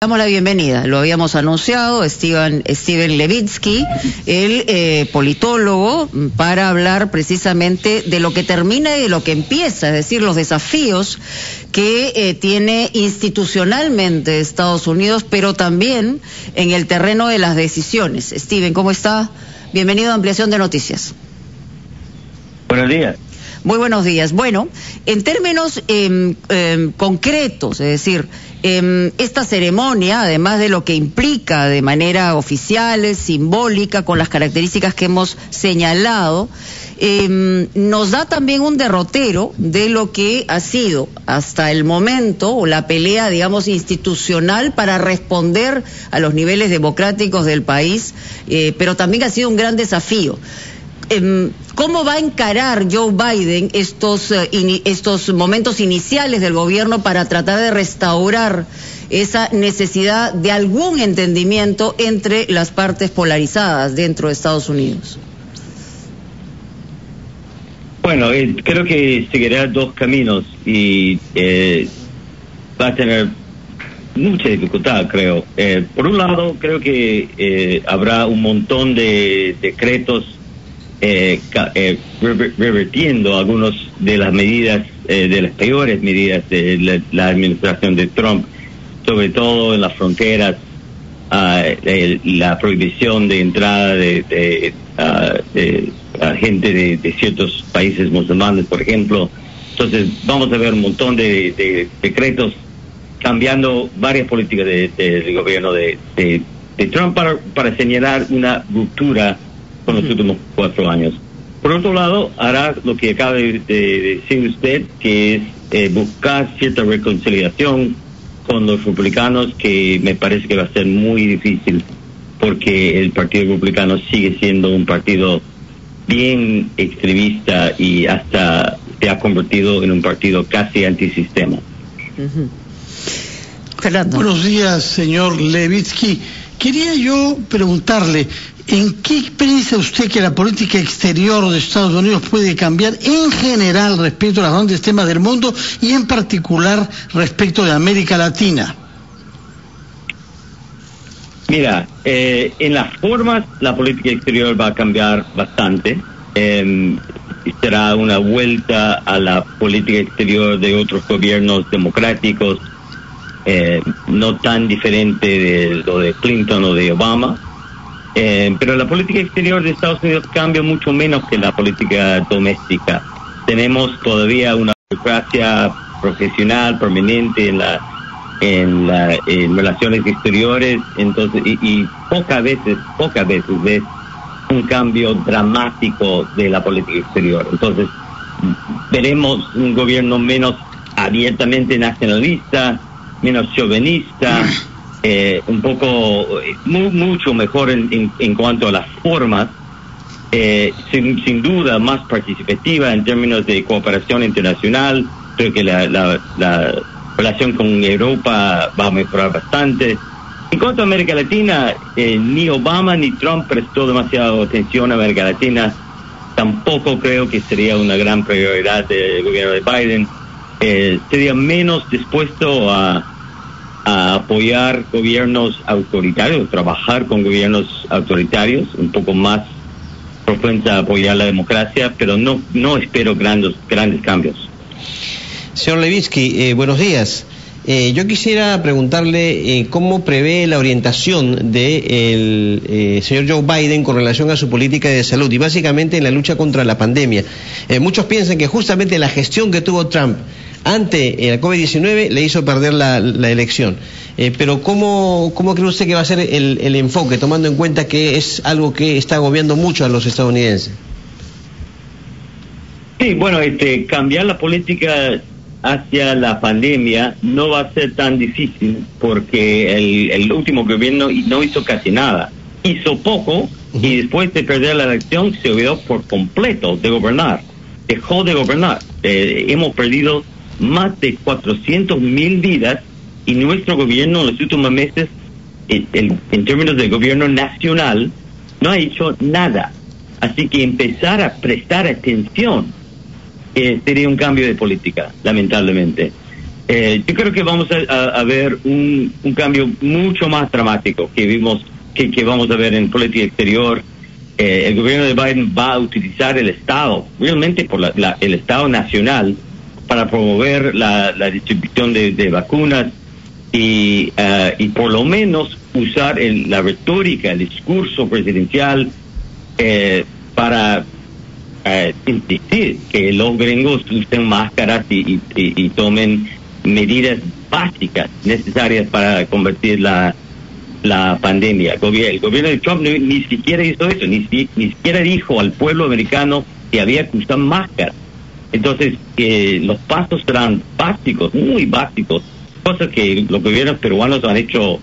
Damos la bienvenida, lo habíamos anunciado, Steven Levitsky, el politólogo, para hablar precisamente de lo que termina y de lo que empieza, es decir, los desafíos que tiene institucionalmente Estados Unidos, pero también en el terreno de las decisiones. Steven, ¿cómo está? Bienvenido a Ampliación de Noticias. Buenos días. Muy buenos días. Bueno, en términos concretos, es decir, esta ceremonia, además de lo que implica de manera oficial, simbólica, con las características que hemos señalado, nos da también un derrotero de lo que ha sido hasta el momento, o la pelea, digamos, institucional para responder a los niveles democráticos del país, pero también ha sido un gran desafío. ¿Cómo va a encarar Joe Biden estos momentos iniciales del gobierno para tratar de restaurar esa necesidad de algún entendimiento entre las partes polarizadas dentro de Estados Unidos? Bueno, creo que seguirá dos caminos y va a tener mucha dificultad, creo. Por un lado, creo que habrá un montón de decretos revertiendo algunas de las medidas, de las peores medidas de la administración de Trump, sobre todo en las fronteras, la prohibición de entrada de gente de ciertos países musulmanes, por ejemplo. Entonces vamos a ver un montón de decretos cambiando varias políticas del gobierno de Trump para señalar una ruptura con los últimos 4 años. Por otro lado, hará lo que acaba de decir usted, que es buscar cierta reconciliación con los republicanos, que me parece que va a ser muy difícil, porque el Partido Republicano sigue siendo un partido bien extremista y hasta se ha convertido en un partido casi antisistema. Fernando. Buenos días, señor Levitsky. Quería yo preguntarle, ¿en qué piensa usted que la política exterior de Estados Unidos puede cambiar en general respecto a los grandes temas del mundo y en particular respecto de América Latina? Mira, en las formas la política exterior va a cambiar bastante. Será una vuelta a la política exterior de otros gobiernos democráticos, no tan diferente de lo de Clinton o de Obama. Pero la política exterior de Estados Unidos cambia mucho menos que la política doméstica. Tenemos todavía una burocracia profesional permanente en relaciones exteriores, entonces y pocas veces ves un cambio dramático de la política exterior. Entonces veremos un gobierno menos abiertamente nacionalista, menos chauvinista, un poco mucho mejor en cuanto a las formas, sin duda más participativa en términos de cooperación internacional. Creo que la relación con Europa va a mejorar bastante. En cuanto a América Latina, ni Obama ni Trump prestó demasiada atención a América Latina. Tampoco creo que sería una gran prioridad del gobierno de Biden. Sería menos dispuesto a apoyar gobiernos autoritarios, trabajar con gobiernos autoritarios, un poco más propensa a apoyar la democracia, pero no espero grandes cambios. Señor Levitsky, buenos días. Yo quisiera preguntarle cómo prevé la orientación del señor Joe Biden con relación a su política de salud y básicamente en la lucha contra la pandemia. Muchos piensan que justamente la gestión que tuvo Trump ante la COVID-19 le hizo perder la elección. Pero ¿cómo cree usted que va a ser el enfoque, tomando en cuenta que es algo que está agobiando mucho a los estadounidenses? Sí, bueno, cambiar la política hacia la pandemia no va a ser tan difícil, porque el último gobierno no hizo casi nada. Hizo poco y después de perder la elección se olvidó por completo de gobernar. Dejó de gobernar. Hemos perdido más de 400,000 vidas y nuestro gobierno en los últimos meses, en términos de gobierno nacional, no ha hecho nada. Así que empezar a prestar atención sería un cambio de política, lamentablemente. Yo creo que vamos a ver un cambio mucho más dramático que vamos a ver en política exterior. El gobierno de Biden va a utilizar el Estado, realmente el Estado nacional, para promover la distribución de vacunas y por lo menos usar la retórica, el discurso presidencial para insistir que los gringos usen máscaras y tomen medidas básicas necesarias para combatir la pandemia. El gobierno de Trump ni siquiera hizo eso, ni siquiera dijo al pueblo americano que había que usar máscaras. Entonces, los pasos serán básicos, muy básicos, cosas que los gobiernos peruanos han hecho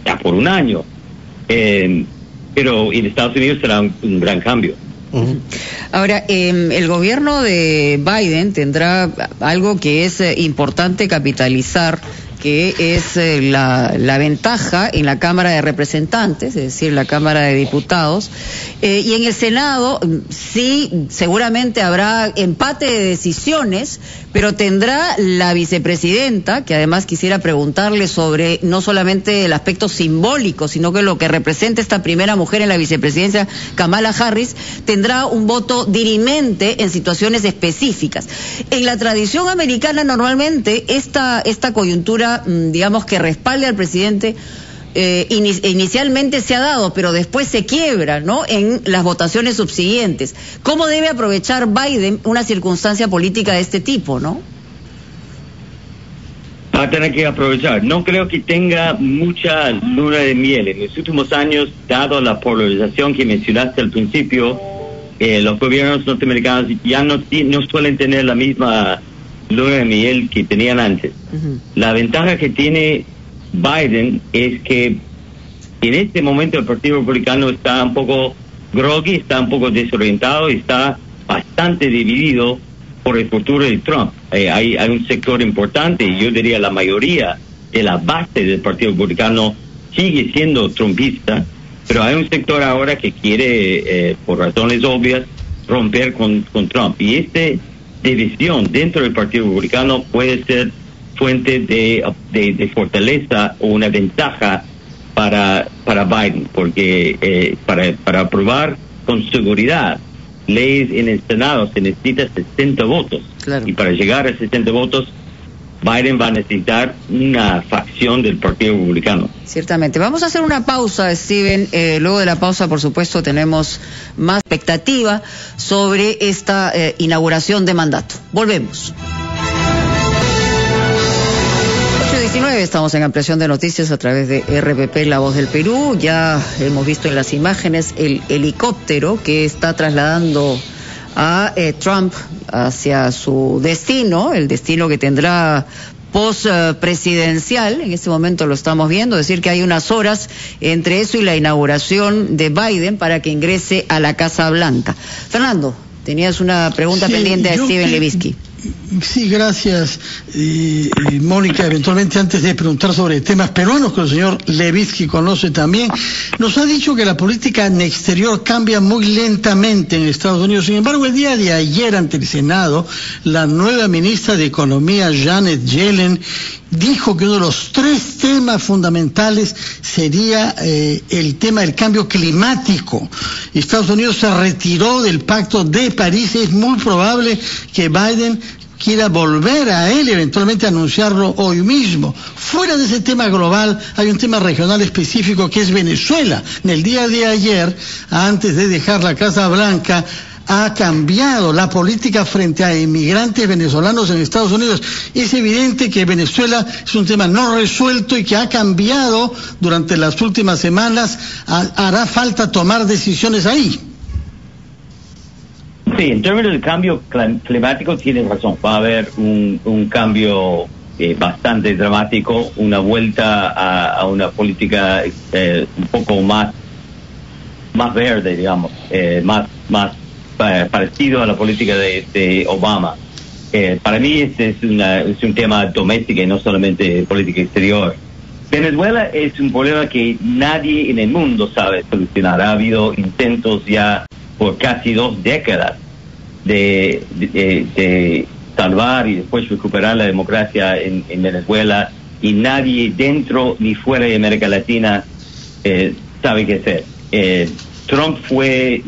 ya por un año, pero en Estados Unidos será un gran cambio. Ahora, el gobierno de Biden tendrá algo que es importante capitalizar, que es la ventaja en la Cámara de Representantes, es decir, la Cámara de Diputados, y en el Senado sí, seguramente habrá empate de decisiones, pero tendrá la vicepresidenta, que además quisiera preguntarle sobre no solamente el aspecto simbólico, sino que lo que representa esta primera mujer en la vicepresidencia, Kamala Harris, tendrá un voto dirimente en situaciones específicas. En la tradición americana, normalmente, esta coyuntura, digamos, que respalde al presidente, inicialmente se ha dado, pero después se quiebra, ¿no?, en las votaciones subsiguientes. ¿Cómo debe aprovechar Biden una circunstancia política de este tipo, no? Va a tener que aprovechar. No creo que tenga mucha luna de miel. En los últimos años, dado la polarización que mencionaste al principio, los gobiernos norteamericanos ya no suelen tener la misma luna de miel que tenían antes. La ventaja que tiene Biden es que en este momento el Partido Republicano está un poco groggy, está un poco desorientado y está bastante dividido por el futuro de Trump. Hay un sector importante, y yo diría la mayoría de la base del Partido Republicano sigue siendo trumpista, pero hay un sector ahora que quiere, por razones obvias, romper con Trump. Y esta división dentro del Partido Republicano puede ser fuente de fortaleza o una ventaja para Biden, porque para aprobar con seguridad leyes en el Senado se necesita 60 votos. Claro. Y para llegar a 60 votos, Biden va a necesitar una facción del Partido Republicano. Ciertamente. Vamos a hacer una pausa, Steven. Luego de la pausa, por supuesto, tenemos más expectativa sobre esta inauguración de mandato. Volvemos. 8:19, estamos en ampliación de noticias a través de RPP, La Voz del Perú. Ya hemos visto en las imágenes el helicóptero que está trasladando a Trump hacia su destino, el destino que tendrá post-presidencial. En este momento lo estamos viendo, es decir, que hay unas horas entre eso y la inauguración de Biden para que ingrese a la Casa Blanca. Fernando, tenías una pregunta pendiente a Steven Levitsky. Sí, gracias, Mónica. Eventualmente, antes de preguntar sobre temas peruanos que el señor Levitsky conoce también, nos ha dicho que la política exterior cambia muy lentamente en Estados Unidos. Sin embargo, el día de ayer ante el Senado, la nueva ministra de Economía, Janet Yellen, dijo que uno de los 3 temas fundamentales sería el tema del cambio climático. Estados Unidos se retiró del Pacto de París. Es muy probable que Biden quiera volver a él y eventualmente anunciarlo hoy mismo. Fuera de ese tema global, hay un tema regional específico que es Venezuela. En el día de ayer, antes de dejar la Casa Blanca, ha cambiado la política frente a inmigrantes venezolanos en Estados Unidos. Es evidente que Venezuela es un tema no resuelto y que ha cambiado durante las últimas semanas. Hará falta tomar decisiones ahí. Sí, en términos del cambio climático tienes razón. Va a haber un cambio bastante dramático, una vuelta a una política un poco más verde, digamos, más parecido a la política de Obama. Para mí este es un tema doméstico y no solamente política exterior. Venezuela es un problema que nadie en el mundo sabe solucionar. Ha habido intentos ya por casi 2 décadas de salvar y después recuperar la democracia en Venezuela, y nadie dentro ni fuera de América Latina sabe qué hacer. Trump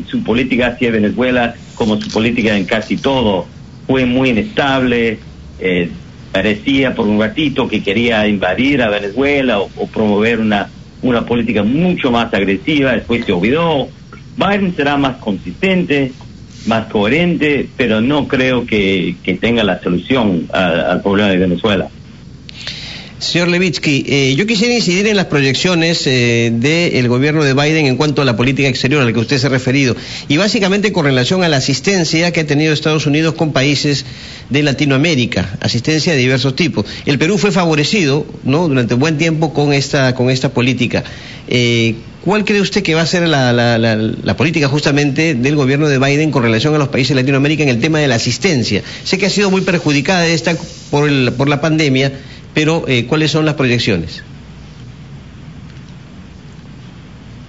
su política hacia Venezuela, como su política en casi todo, fue muy inestable. Parecía por un ratito que quería invadir a Venezuela o promover una política mucho más agresiva, después se olvidó. Biden será más consistente, más coherente, pero no creo que tenga la solución al problema de Venezuela. Señor Levitsky, yo quisiera incidir en las proyecciones del gobierno de Biden en cuanto a la política exterior a la que usted se ha referido, y básicamente con relación a la asistencia que ha tenido Estados Unidos con países de Latinoamérica, asistencia de diversos tipos. El Perú fue favorecido, ¿no?, durante un buen tiempo con esta política. ¿Cuál cree usted que va a ser la política justamente del gobierno de Biden con relación a los países de Latinoamérica en el tema de la asistencia? Sé que ha sido muy perjudicada por la pandemia, pero ¿cuáles son las proyecciones?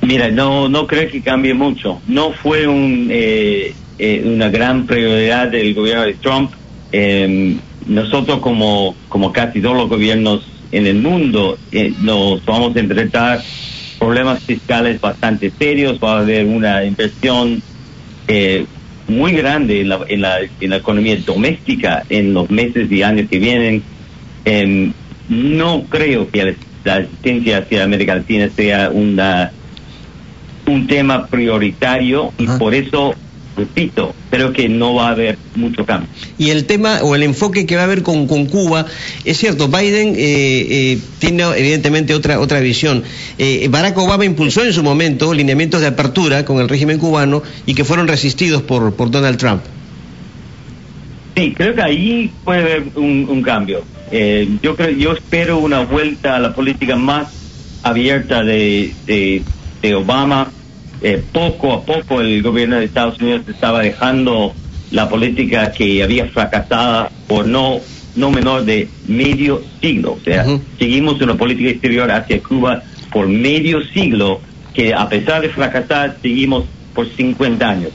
Mira, no creo que cambie mucho. No fue una gran prioridad del gobierno de Trump. Nosotros como casi todos los gobiernos en el mundo nos vamos a enfrentar problemas fiscales bastante serios. Va a haber una inversión muy grande en la economía doméstica en los meses y años que vienen. No creo que la asistencia hacia América Latina sea un tema prioritario. Ajá. Y por eso, repito, creo que no va a haber mucho cambio. Y el tema o el enfoque que va a haber con Cuba, es cierto, Biden tiene evidentemente otra visión. Barack Obama impulsó en su momento lineamientos de apertura con el régimen cubano y que fueron resistidos por Donald Trump. Sí, creo que ahí puede haber un cambio. Yo espero una vuelta a la política más abierta de Obama. Poco a poco el gobierno de Estados Unidos estaba dejando la política que había fracasado por no menor de medio siglo. O sea, seguimos una política exterior hacia Cuba por medio siglo, que a pesar de fracasar, seguimos por 50 años.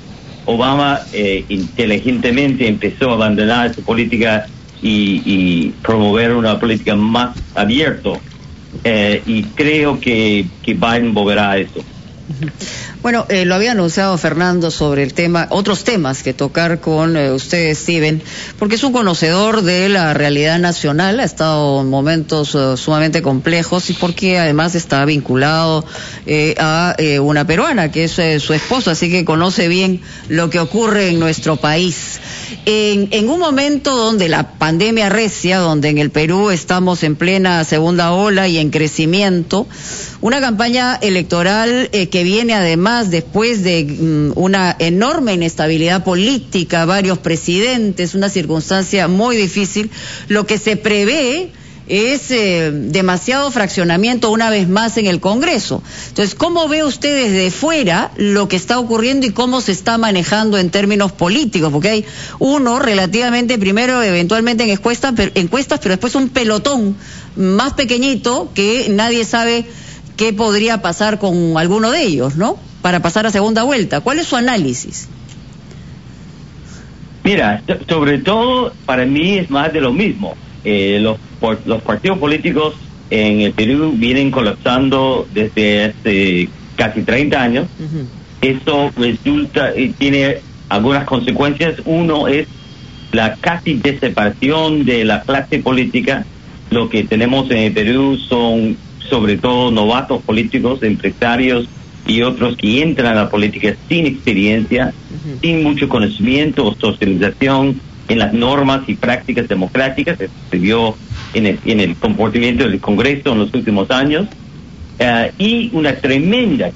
Obama inteligentemente empezó a abandonar su política y promover una política más abierta, y creo que Biden volverá a eso. Bueno, lo había anunciado Fernando sobre el tema, otros temas que tocar con usted, Steven, porque es un conocedor de la realidad nacional, ha estado en momentos sumamente complejos, y porque además está vinculado a una peruana que es su esposa, así que conoce bien lo que ocurre en nuestro país. En un momento donde la pandemia recia, donde en el Perú estamos en plena segunda ola y en crecimiento, una campaña electoral que viene además después de una enorme inestabilidad política, varios presidentes, una circunstancia muy difícil, lo que se prevé es demasiado fraccionamiento una vez más en el Congreso. Entonces, ¿cómo ve usted desde fuera lo que está ocurriendo y cómo se está manejando en términos políticos? Porque hay uno relativamente, primero eventualmente en encuestas, pero después un pelotón más pequeñito que nadie sabe qué podría pasar con alguno de ellos, ¿no?, para pasar a segunda vuelta. ¿Cuál es su análisis? Mira, sobre todo para mí es más de lo mismo. Los partidos políticos en el Perú vienen colapsando desde hace casi 30 años. Esto tiene algunas consecuencias. Uno es la casi desaparición de la clase política. Lo que tenemos en el Perú son sobre todo novatos políticos, empresarios y otros que entran a la política sin experiencia, sin mucho conocimiento o socialización en las normas y prácticas democráticas. Se vio en el comportamiento del Congreso en los últimos años, y una tremenda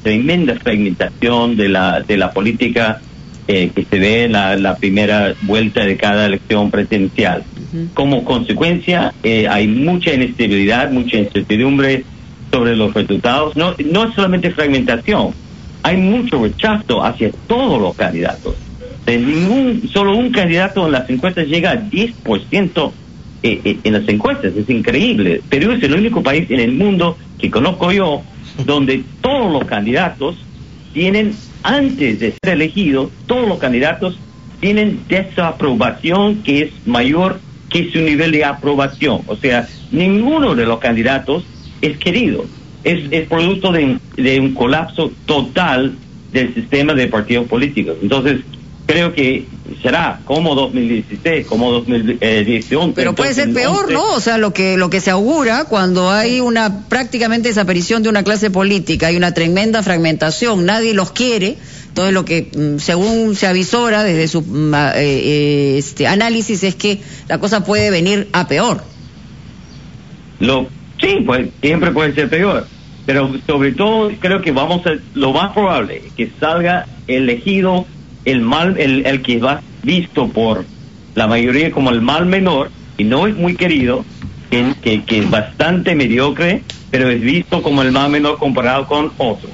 fragmentación de la política que se ve en la primera vuelta de cada elección presidencial. Como consecuencia, hay mucha inestabilidad, mucha incertidumbre sobre los resultados. No es solamente fragmentación, hay mucho rechazo hacia todos los candidatos. Solo un candidato en las encuestas llega al 10% en las encuestas. Es increíble. Perú es el único país en el mundo que conozco yo donde todos los candidatos tienen, antes de ser elegidos, todos los candidatos tienen desaprobación que es mayor que su nivel de aprobación. O sea, ninguno de los candidatos es querido. Es producto de un colapso total del sistema de partidos políticos. Entonces, creo que será como 2016, como 2018. Pero puede ser peor, ¿no? O sea, lo que se augura cuando hay una prácticamente desaparición de una clase política, hay una tremenda fragmentación, nadie los quiere. Entonces, lo que, según se avisora desde su análisis, es que la cosa puede venir a peor. Sí, pues siempre puede ser peor. Pero sobre todo, creo que lo más probable es que salga elegido el que va visto por la mayoría como el mal menor, y no es muy querido, que es bastante mediocre, pero es visto como el mal menor comparado con otros.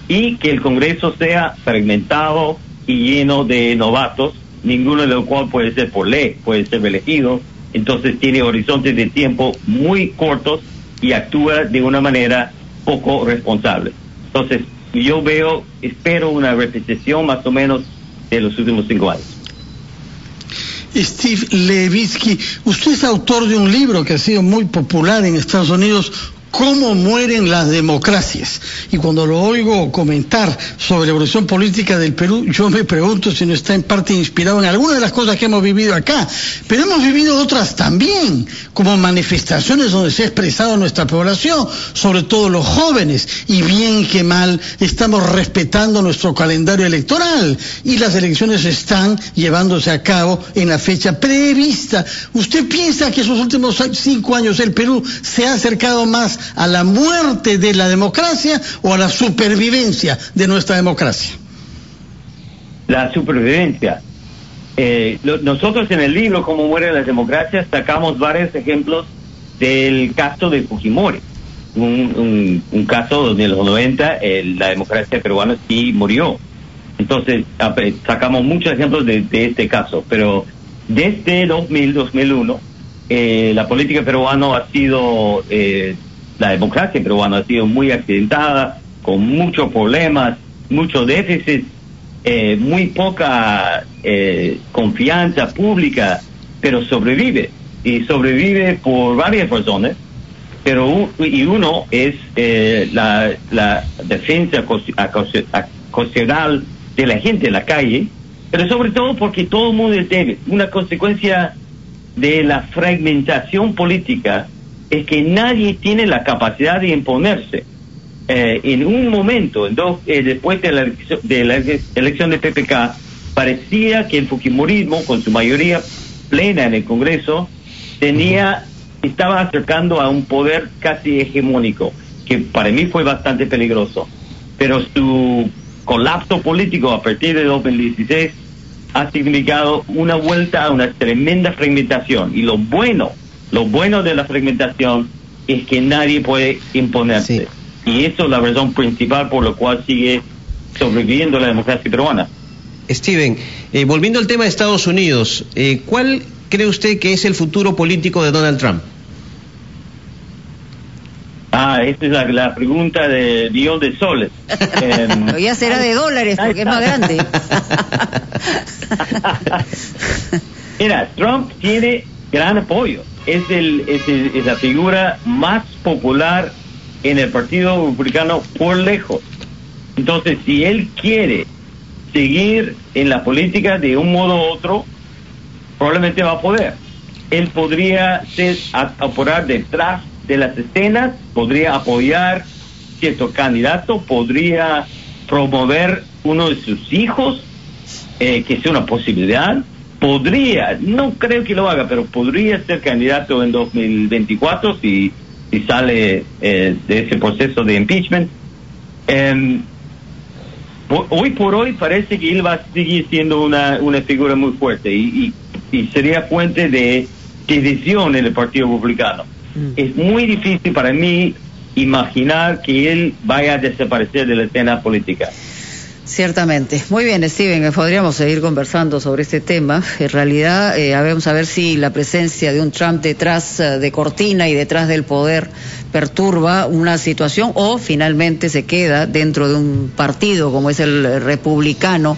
Y que el Congreso sea fragmentado y lleno de novatos, ninguno de los cuales puede ser por ley, puede ser elegido, entonces tiene horizontes de tiempo muy cortos y actúa de una manera poco responsable. Entonces, espero una repetición más o menos de los últimos 5 años. Steve Levitsky, usted es autor de un libro que ha sido muy popular en Estados Unidos, ¿Cómo mueren las democracias? Y cuando lo oigo comentar sobre la evolución política del Perú, yo me pregunto si no está en parte inspirado en algunas de las cosas que hemos vivido acá, pero hemos vivido otras también, como manifestaciones donde se ha expresado nuestra población, sobre todo los jóvenes, y bien que mal estamos respetando nuestro calendario electoral, y las elecciones están llevándose a cabo en la fecha prevista. ¿Usted piensa que esos últimos 5 años el Perú se ha acercado más a la muerte de la democracia o a la supervivencia de nuestra democracia? La supervivencia. Nosotros en el libro Cómo mueren las democracias sacamos varios ejemplos del caso de Fujimori, un caso donde en los 90 la democracia peruana sí murió. Entonces sacamos muchos ejemplos de este caso, pero desde 2001 la política peruana ha sido la democracia peruana ha sido muy accidentada, con muchos problemas, mucho déficit, muy poca confianza pública, pero sobrevive. Y sobrevive por varias razones, pero uno es la defensa constitucional de la gente en la calle, pero sobre todo porque todo el mundo es débil. Una consecuencia de la fragmentación política es que nadie tiene la capacidad de imponerse. En un momento, después de la elección de PPK, parecía que el fujimorismo, con su mayoría plena en el Congreso, estaba acercando a un poder casi hegemónico, que para mí fue bastante peligroso. Pero su colapso político a partir de 2016 ha significado una vuelta a una tremenda fragmentación. Y lo bueno de la fragmentación es que nadie puede imponerse. Sí. Y eso es la razón principal por la cual sigue sobreviviendo la democracia peruana. Steven, volviendo al tema de Estados Unidos, ¿cuál cree usted que es el futuro político de Donald Trump? Esta es la pregunta de millón de soles. Ya será de dólares porque es más grande. Mira, Trump tiene gran apoyo. Es la figura más popular en el Partido Republicano por lejos. Entonces, si él quiere seguir en la política de un modo u otro, probablemente va a poder. Él podría operar detrás de las escenas, podría apoyar cierto candidato, podría promover uno de sus hijos, que sea una posibilidad. No creo que lo haga, pero podría ser candidato en 2024 si sale de ese proceso de impeachment. Hoy por hoy parece que él va a seguir siendo una figura muy fuerte y sería fuente de división en el Partido Republicano. Es muy difícil para mí imaginar que él vaya a desaparecer de la escena política. Ciertamente. Muy bien, Steven, podríamos seguir conversando sobre este tema. En realidad, vamos a ver si la presencia de un Trump detrás de cortina y detrás del poder perturba una situación o finalmente se queda dentro de un partido como es el republicano.